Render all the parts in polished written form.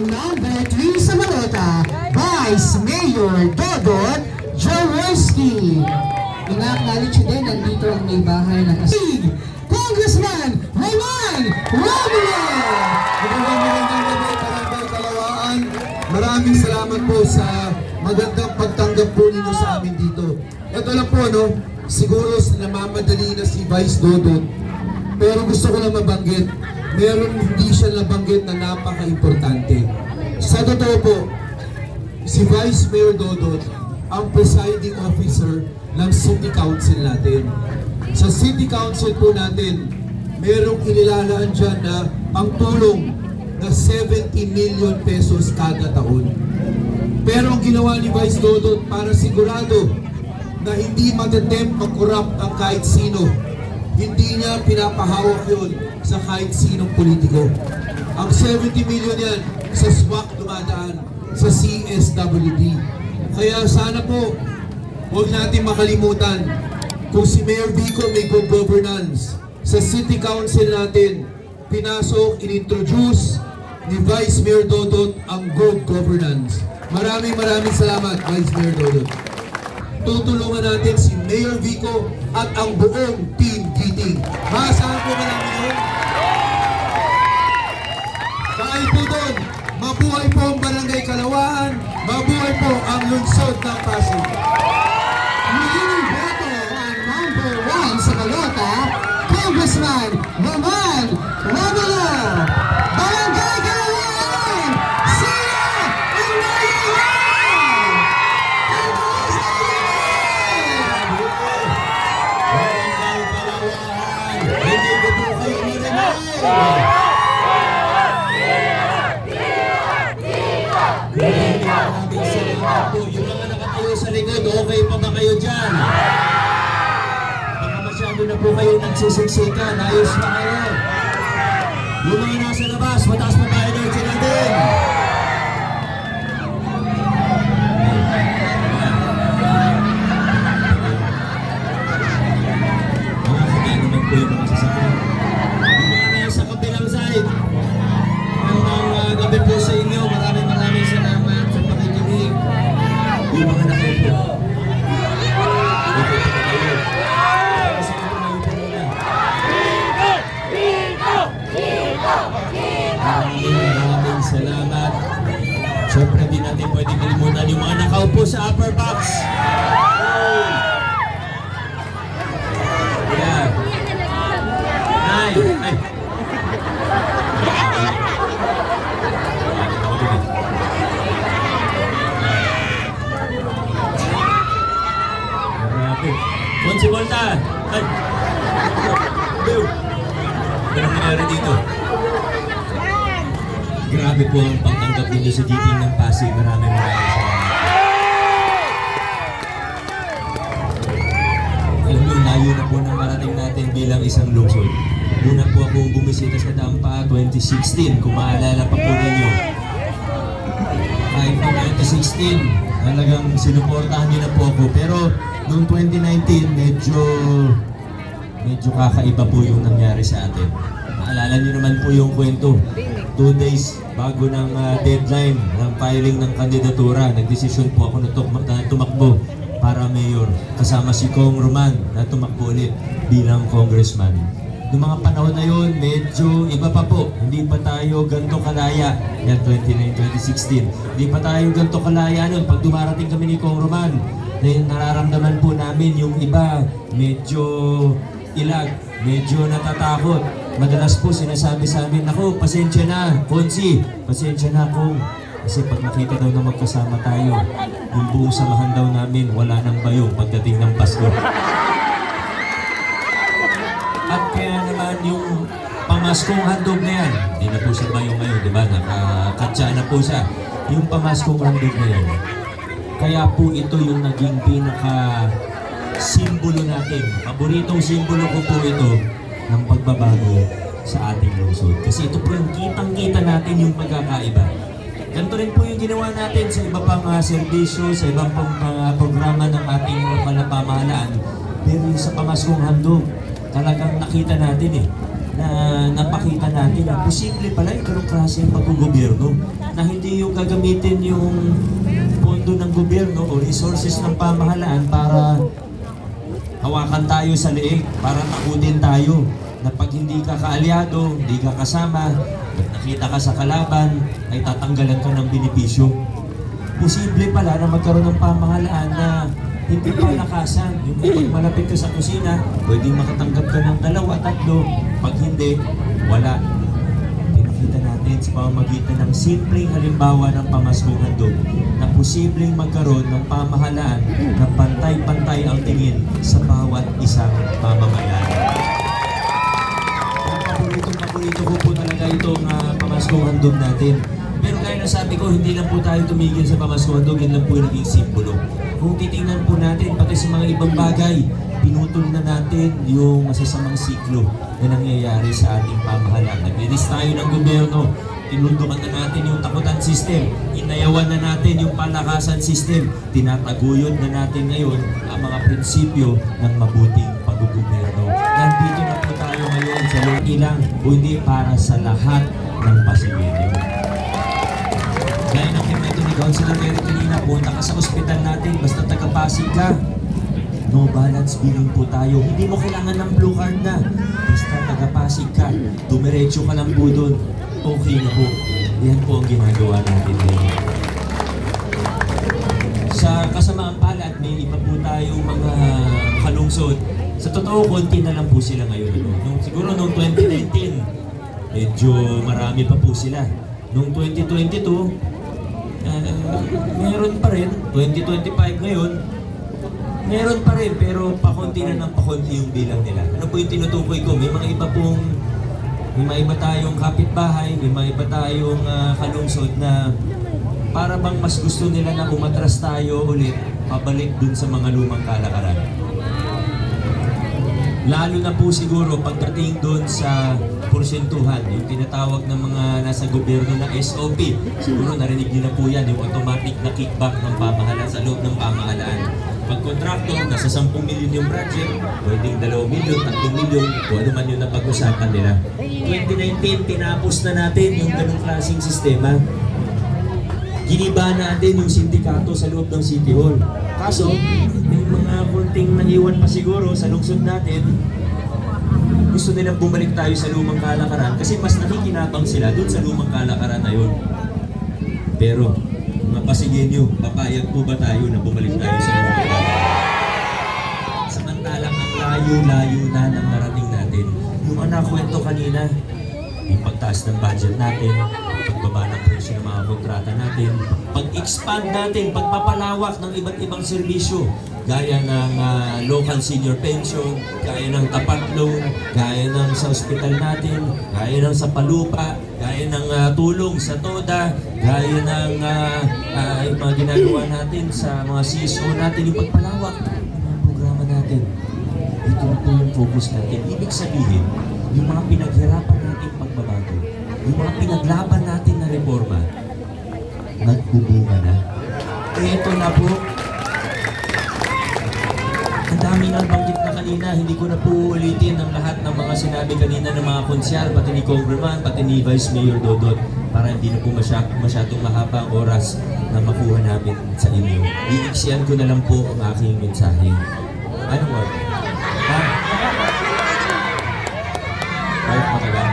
number 3 sa balota, Vice Mayor Dodot Jaworski. Ina-acknowledge din, nandito ang may bahay na kasig, Congressman Roman Romulo! Magandang gabi, Barangay Kalawaan. Maraming salamat po sa magandang pagtanggap po ninyo sa amin dito. Ito lang po, no? Siguro namamadali na si Vice Dodot. Pero gusto ko lang mabanggit, meron hindi siya nabanggit na napaka-importante. Sa totoo po, si Vice Mayor Dodot ang presiding officer ng City Council natin. Sa City Council po natin, merong inilalaan dyan na ang tulong na 70 million pesos kada taon. Pero ang ginawa ni Vice Dodot para sigurado na hindi matatempt mag-corrupt ang kahit sino, hindi niya pinapahawak yun sa kahit sinong politiko. Ang 70 million yan sa SWAC dumadaan, sa CSWD. Kaya sana po, huwag natin makalimutan kung si Mayor Vico may good governance. Sa City Council natin, pinasok, inintroduce ni Vice Mayor Dodot ang good governance. Maraming salamat, Vice Mayor Dodot. Tutulungan natin si Mayor Vico at ang buong Team Giting. Maasahan po namin yun. Dahil po doon, mabuhay po ang Barangay Kalawaan, mabuhay po ang lungsod ng Pasig. Muling boto ang number 1 sa balota, Congressman Roman Romulo! Barangay Kalawaan! Sino ang mayayaman? Ang bukas na Barangay Kalawaan, hindi ko po kayo narinig. Yung mga nakatayo sa likod, okay pa ba kayo dyan? Baka masyado na po kayo nagsisiksikan, ayos na kayo. Yung mga nasa labas, mataas pa tayo na sila din. Mga kaya naman po yung mga sasakyan. Yung mga nasa kabilang side, ang gabi po sa inyo, maraming salamat sa pakikinig. Yung mga nakipo. Okay pa kayo. Kasi ito na yung pamuna. Maraming salamat. Siyempre di natin pwedeng kalimutan yung mga nakaupo sa upper box. Yeah. Ay. Konsi Volta! Ay! Bill! Anong nangyari dito? Grabe po ang pagtanggap ninyo sa Giting ng Pasig. Maraming salamat. Alam nyo, layo na po nang marating natin bilang isang lungsod. Una po akong bumisita sa Dampa 2016, kung maalala pa po ninyo. Kahit po 2016, talagang sinuportahan niyo na po ako. Pero noong 2019, medyo kakaiba po yung nangyari sa atin. Maalala niyo naman po yung kwento. 2 days bago ng deadline ng filing ng kandidatura, nagdesisyon po ako na tumakbo para mayor. Kasama si Kong Roman na tumakbo ulit bilang congressman. Noong mga panahon na yun, medyo iba pa po. Hindi pa tayo ganito kalaya. Yan, 2016. Hindi pa tayo ganito kalaya nun. Pag dumarating kami ni Kong Roman, nararamdaman po namin yung iba medyo ilag, medyo natatakot. Madalas po sinasabi sa amin, "Ako, pasensya na, Konsi, pasensya na Kong." Kasi pag nakita daw na magkasama tayo, yung buong samahan daw namin, wala nang bayong pagdating ng Pasko. At kaya naman yung pamaskong handog na yan, hindi na po siya bayong ngayon, di ba? Nakakatsa na po siya. Yung pamaskong handog na yan, kaya po ito yung naging pinaka-simbolo natin. Paboritong simbolo ko po ito ng pagbabago sa ating lungsod. Kasi ito po yung kitang-kita natin yung pagkakaiba. Ganito rin po yung ginawa natin sa iba pang serbisyo, sa ibang pang programa ng ating pamahalaan. Pero yung sa pamaskong handog, talagang nakita natin na napakita natin na posible pala yung ganong klase ng paggogobyerno na hindi yung gagamitin yung pondo ng gobyerno o resources ng pamahalaan para hawakan tayo sa leeg, para takutin tayo na pag hindi ka kaalyado, hindi ka kasama, pag nakita ka sa kalaban, ay tatanggalan ka ng benepisyo. Posible pala na magkaroon ng pamahalaan na hindi palakasan. Yung pag malapit ka sa kusina, pwedeng makatanggap ka ng 2, 3. Pag hindi, wala. Pinakita natin sa pamamagitan ng simpleng halimbawa ng pamaskong handog na posibleng magkaroon ng pamahalaan na pantay-pantay ang tingin sa bawat isang mamamayan. Paborito ko po talaga itong pamaskong handog natin. Pero gaya na sabi ko, hindi lang po tayo tumigil sa pamaskong handog, yan lang po yung naging simbolo. Kung titingnan po natin, pati sa mga ibang bagay, pinutol na natin yung masasamang siklo na nangyayari sa ating pamahalaan. Nag-release tayo ng gobyerno, tinuldukan na natin yung takutan system, inayawan na natin yung palakasan system, tinataguyod na natin ngayon ang mga prinsipyo ng mabuting paggugobyerno. Nandito na po tayo ngayon sa ilang o hindi para sa lahat ng Pasigueño. Gaya ng kimeto ni Councilor Eric kanina, punta ka sa ospital natin, basta taga-Pasig ka, no balance billing po tayo. Hindi mo kailangan ng blue card na. Basta taga-Pasig ka, dumiretso ka lang po doon. Okay na po. Yan po ang ginagawa natin ngayon. Sa kasamaan palad, may iba po tayong mga kalungsod. Sa totoo, konti na lang po sila ngayon. Siguro noong 2019, medyo marami pa po sila. Noong 2022, meron pa rin. 2025 ngayon, meron pa rin, pero pakunti na ng pakunti yung bilang nila. Ano po yung tinutukoy ko? May mga iba tayong kapitbahay, may mga iba tayong kalungsod na para bang mas gusto nila na umatras tayo ulit, pabalik dun sa mga lumang kalakaran. Lalo na po siguro pagdating doon sa porsentuhan, yung tinatawag ng mga nasa gobyerno na SOP. Siguro narinig niyo na po yan, yung automatic na kickback ng pamahalaan sa loob ng pamahalaan. Pag kontraktor, nasa 10 milyon yung budget, pwedeng 2 milyon, 3 milyon, kung ano man yung napag-usapan nila. 2019, tinapos na natin yung ganung klaseng sistema. Giniba natin yung sindikato sa loob ng City Hall. Kaso, may mga kunting naiwan pa siguro sa lungsod natin. Gusto nilang bumalik tayo sa lumang kalakaran kasi mas nakikinabang sila dun sa lumang kalakaran na yun. Pero, mga Pasigueño, papayag po ba tayo na bumalik tayo sa lumang kalakaran? Samantalang ang layo-layo na ng narating natin. Yung anak kwento kanina, yung pagtaas ng budget natin, pagbaba ng presyo ng mga kontrata natin, pag-expand natin, pagpapalawak ng iba't ibang serbisyo, gaya ng local senior pension, gaya ng tapat loan, gaya ng sa ospital natin, gaya ng sa palupa, gaya ng tulong sa TODA, gaya ng yung mga ginagawa natin sa mga CSO natin, yung pagpalawak ng mga programa natin. Ito na po yung focus natin. Ibig sabihin, yung mga pinaghirapan natin pagbabago, yung mga pinaglaban natin na reforma, nagbubunga na. Ito na po. Ang dami nang banggit na kanina, hindi ko na po ulitin ang lahat ng mga sinabi kanina ng mga konsyal, pati ni Congressman, pati ni Vice Mayor Dodot, para hindi na po masyadong mahaba ang oras na makuha namin sa inyo. Iiksiyan ko na lang po ang aking mensahe. Anong word? Ha? Kahit matagal.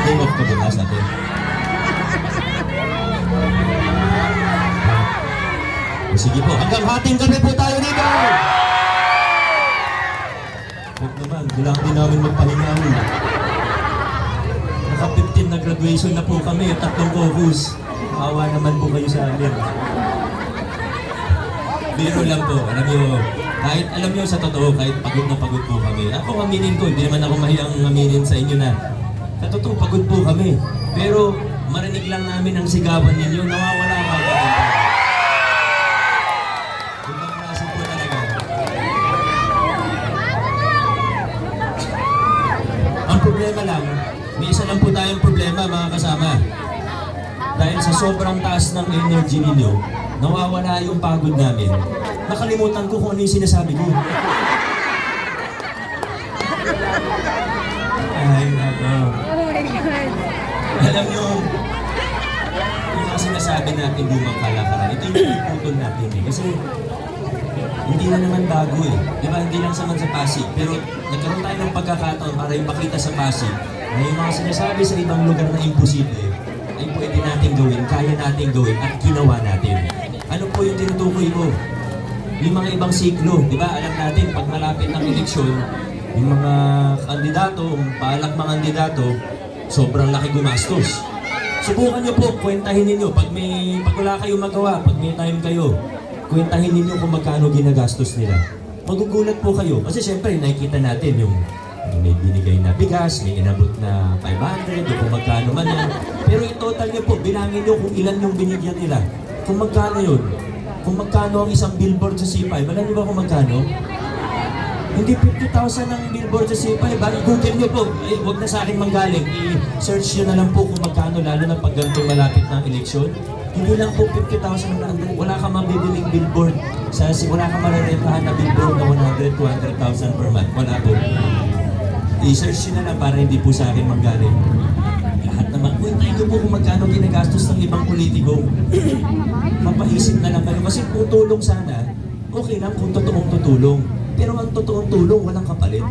Game of kabukas natin. Sige po, hanggang hating gabi po tayo dito! Huwag naman, kailangan din namin magpahinga. Naka-15 na graduation na po kami, 3 caucus. Maawa naman po kayo sa amin. Biro lang po, kahit alam nyo sa totoo, kahit pagod na pagod po kami. Ako aminin ko, hindi naman ako mahiyang aminin sa inyo na sa totoo, pagod po kami. Pero marinig lang namin ang sigawan ninyo, nawawala ka po. Ibang klase po talaga. Ang problema lang, may isa lang po tayong problema mga kasama. Dahil sa sobrang taas ng energy ninyo, nawawala yung pagod namin. Nakalimutan ko kung ano yung sinasabi ko. Ah, Oh my God. alam nyo, yung mga sinasabi natin lumang kalakaran, ito yung piniputol natin eh. Kasi hindi na naman bago eh. Di ba? Hindi lang saman sa Pasig. Pero nagkaroon tayo ng pagkakataon para ipakita sa Pasig na yung mga sinasabi sa ibang lugar na imposible ay pwede natin gawin, kaya natin gawin at ginawa natin. Ano po yung tinutukoy ko? Yung mga ibang siklo, di ba? Alam natin, pag malapit ang eleksyon, yung mga kandidato, balak mga kandidato, sobrang laki gumastos. Subukan nyo po, kwentahin ninyo. Pag wala kayong magawa, pag may time kayo, kwentahin ninyo kung magkano ginagastos nila. Magugulat po kayo. Kasi syempre, nakikita natin yung may binigay na bigas, may inabot na 500, o kung magkano man yan. Pero yung total nyo po, bilangin nyo kung ilan yung binigyan nila. Kung magkano yun. Kung magkano ang isang billboard sa C5, alam niyo ba kung magkano? Hindi 50,000 ang billboard sa C5. Google nyo po. Eh, huwag na sa akin manggaling. I-search nyo na lang po kung magkano, lalo na pag ganitong malapit ng eleksyon. Hindi lang po 50,000 ang nandun. Wala ka mabibiling billboard. Wala ka marerentahan na billboard na 100, 200,000 per month. Wala po. I-search nyo na lang para hindi po sa akin manggaling. Lahat naman. Kwentahin nyo po kung magkano ginagastos ng ibang politiko. Mapaisip na lang kayo. Kasi kung tulong sana, okay lang kung totoong tutulong. Pero ang totoong tulong, walang kapalit.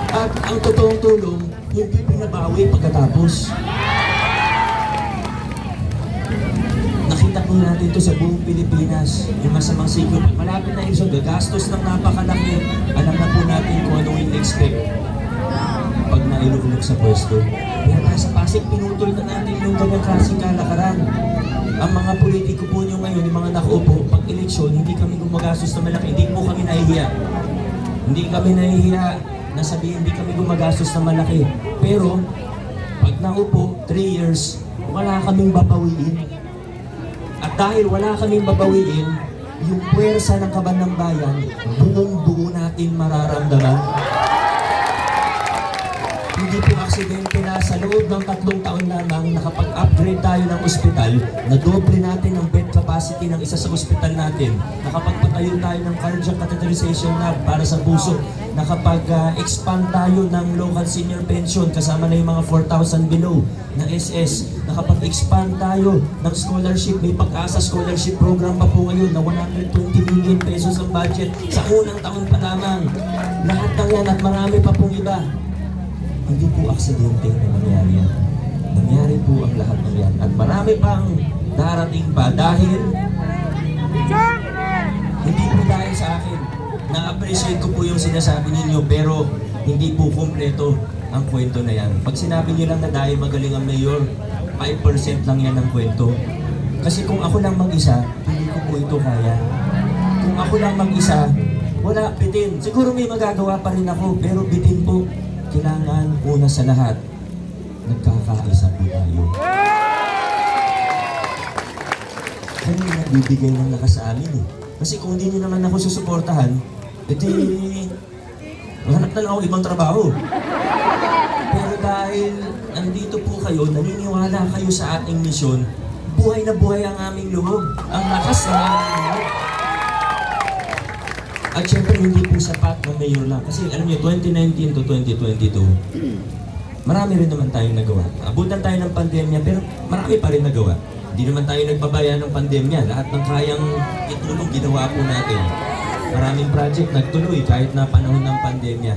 At ang totoong tulong, hindi pinabawi pagkatapos. Nakita po natin ito sa buong Pilipinas. Yung masamang siklo. Pag malapit na eleksyon, gagastos ng napakalaki. Alam na po natin kung anong in-expect pag nailulog sa pwesto. Pero tayo sa Pasig, pinutol na natin yung ganyang klaseng kalakaran. Ang mga politiko po nyo ngayon, yung mga nakaupo, pag eleksyon, hindi kami gumagastos na malaki. Hindi po kami nahihiya. Hindi kami nahihiya na sabihin, hindi kami gumagastos na malaki. Pero, pag naupo, 3 years, wala kaming babawiin. At dahil wala kaming babawiin, yung puwersa ng kaban ng bayan, buong-buo natin mararamdaman. Hindi po aksidente na sa loob ng 3 taon lamang nakapag-upgrade tayo ng ospital, na doble natin ang bed capacity ng isa sa ospital natin, nakapagpatayo tayo ng cardiac catheterization lab para sa puso, nakapag-expand tayo ng local senior pension kasama na yung mga 4,000 below na SS, nakapag-expand tayo ng scholarship, may pag-asa scholarship program pa po ngayon na 120 million pesos ang budget sa unang taon pa lamang. Lahat ng yan at marami pa pong iba. Hindi po aksidente na nangyari yan. Nangyari po ang lahat ng yan. At marami pang darating pa dahil hindi po dahil sa akin. Na-appreciate ko po yung sinasabi ninyo pero hindi po kumpleto ang kwento na yan. Pag sinabi niyo lang na dahil magaling ang mayor, 5% lang yan ang kwento. Kasi kung ako lang mag-isa, hindi ko po ito kaya. Kung ako lang mag-isa, wala, bitin. Siguro may magagawa pa rin ako pero bitin po. Kailangan una sa lahat, nagkakaisa po tayo. Kaya nagbibigay ng lakas sa amin eh. Kasi kung hindi nyo naman ako susuportahan, edi hanap na lang ako ibang trabaho. Pero dahil nandito po kayo, naniniwala kayo sa ating misyon, buhay na buhay ang aming loob, ang lakas ng aming loob. At syempre hindi po sapat ng mayor lang. Kasi alam niyo, 2019 to 2022, marami rin naman tayong nagawa. Abutan tayo ng pandemya, pero marami pa rin nagawa. Hindi naman tayo nagbabaya ng pandemya. Lahat ng kayang itulong, ginawa po natin. Maraming project nagtuloy kahit na panahon ng pandemya.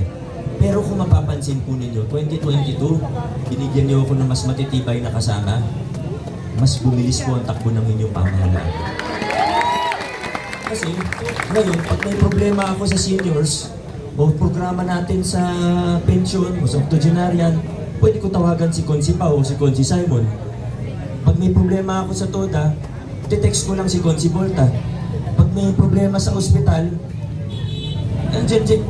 Pero kung mapapansin po ninyo, 2022, binigyan niyo ako ng mas matitibay na kasama. Mas bumilis po ang takbo ng inyong pamahalaan. Kasi ngayon, pag may problema ako sa seniors o programa natin sa pension o sa octogenarian, pwede ko tawagan si Consi Pao o si Consi Simon. Pag may problema ako sa TODA, text ko lang si Consi Volta. Pag may problema sa ospital,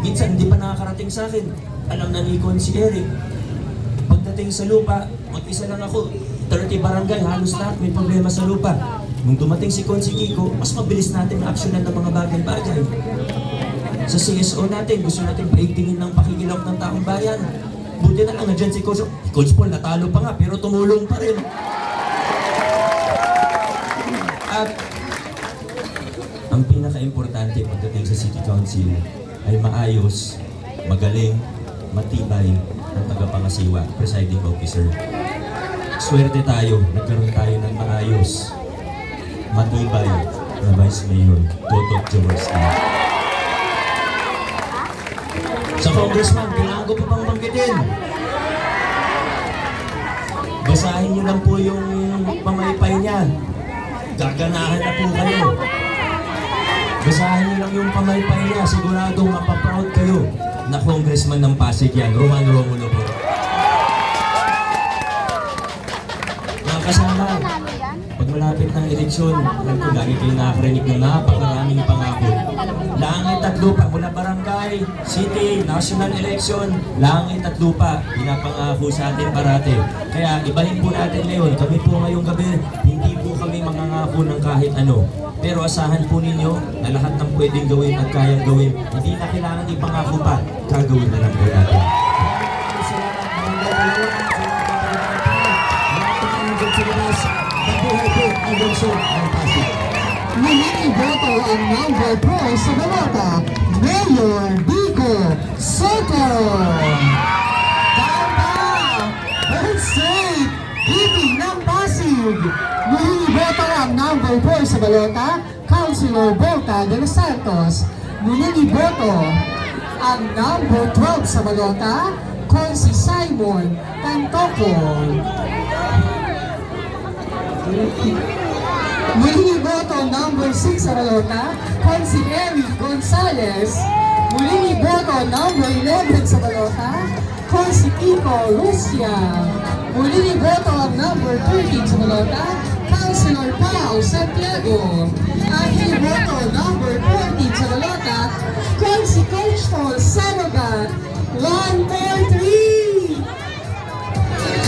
minsan hindi pa nakakarating sa akin. Alam na ni Consi Eric. Pagdating sa lupa, mag-isa lang ako. 30 barangay, halos lahat may problema sa lupa. Nung dumating si Consi Kiko, mas mabilis natin na aksyonan ng mga bagay-bagay. Sa CSO natin, gusto natin paigtingin ng pakikilap ng taong bayan. Buti na lang, nandiyan si Coach Paul, natalo pa nga, pero tumulong pa rin. At ang pinaka-importante pagdating sa City Council ay maayos, magaling, matibay ang tagapangasiwa, presiding officer. Swerte tayo, nagkaroon tayo ng maayos, matibay na Vice Mayor Dodot Jaworski. Sa Congressman, kailangan ko pa pang banggitin. Basahin niyo lang po yung pamaypay niya. Gaganahan na po kayo. Basahin niyo lang yung pamaypay niya. Siguradong mapaproud kayo na congressman ng Pasig yan. Roman Romulo po. Mga kasama, pag malapit ng eleksyon, alam ko lagi kayo nakakarinig ng napakaraming pangako. Langit at lupa, mula barangay, city, national election, langit at lupa, pinapangako sa atin parate. Kaya ibahin po natin ngayon, kami po ngayong gabi, hindi po kami mangangako ng kahit ano. Pero asahan po ninyo na lahat ng pwedeng gawin at kayang gawin, hindi na kailangan ipangako pa, gagawin na lang po natin. Naniniboto ang number 4 sa balota, Mayor Vico Soto. Tama! Well said! Bibi ng Pasig. Naniniboto ang number 4 sa balota, Councilor Volta de los Santos. Naniniboto ang number 12 sa balota, Consi Simon Tantoco. Muling iboto number 6 sa balota, Consi Eric Gonzalez. Muling iboto number 11 sa balota, Consi Kiko Lucia. Muling iboto ang number 13 sa balota, Councilor Pao Santiago. Ang iboto number 14 sa balota, Consi Coach Paul Sanogat. 1, 4, 3!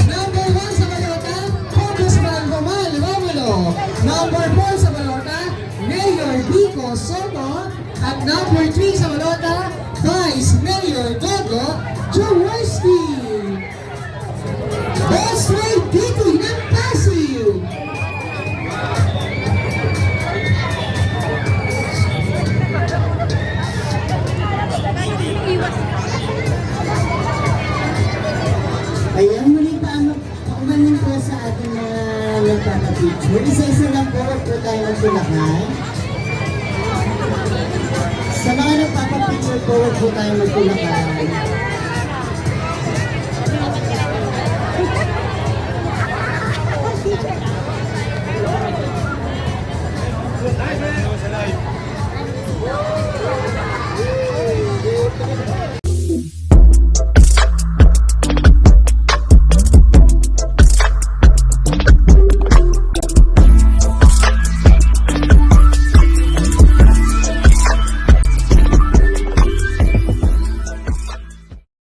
Number 1 sa balota, Congressman Roman Romulo. Number 4 sa balota, Mayor Vico Soto. At number 3 sa balota, Vice Mayor Dodot Jaworski. Best Way dito ng Pasig. Ayan, muli pa paumanin po sa ating mga nagpapapicture. Isa-isa lang po, huwag po tayo magtulakan. Sa mga nagpapapicture po, huwag po tayo magtulakan.